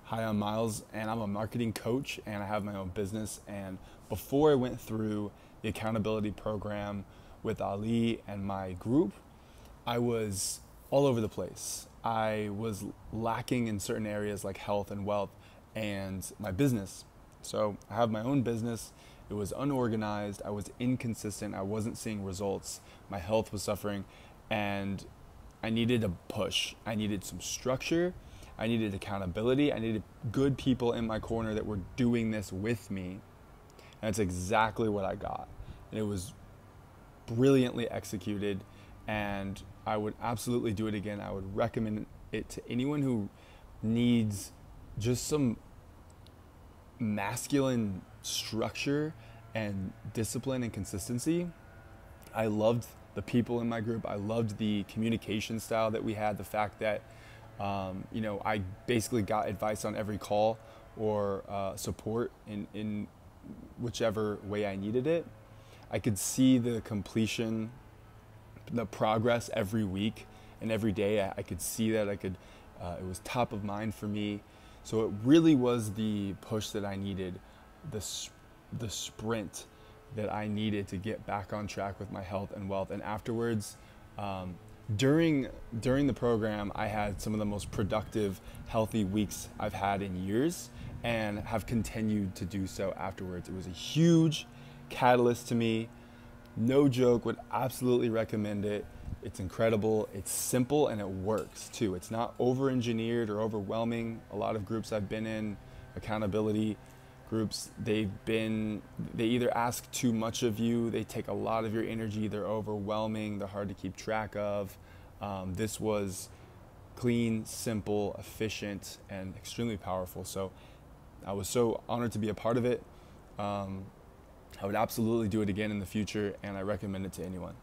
Hi, I'm Miles, and I'm a marketing coach, and I have my own business. And before I went through the accountability program with Ali and my group, I was all over the place. I was lacking in certain areas like health and wealth and my business. So I have my own business. It was unorganized. I was inconsistent. I wasn't seeing results. My health was suffering, and I needed a push. I needed some structure. I needed accountability. I needed good people in my corner that were doing this with me. And that's exactly what I got. And it was brilliantly executed, and I would absolutely do it again. I would recommend it to anyone who needs just some masculine structure and discipline and consistency. I loved the people in my group. I loved the communication style that we had, the fact that I basically got advice on every call or support in whichever way I needed it. I could see the completion, the progress every week and every day. I could see that. It was top of mind for me. So it really was the push that I needed, the sprint that I needed to get back on track with my health and wealth. And afterwards, during the program, I had some of the most productive, healthy weeks I've had in years, and have continued to do so afterwards. It was a huge catalyst to me. No joke, would absolutely recommend it. It's incredible, it's simple, and it works too. It's not over-engineered or overwhelming. A lot of groups I've been in, accountability groups, they either ask too much of you, they take a lot of your energy, they're overwhelming, they're hard to keep track of. This was clean, simple, efficient, and extremely powerful. So I was so honored to be a part of it. I would absolutely do it again in the future, and I recommend it to anyone.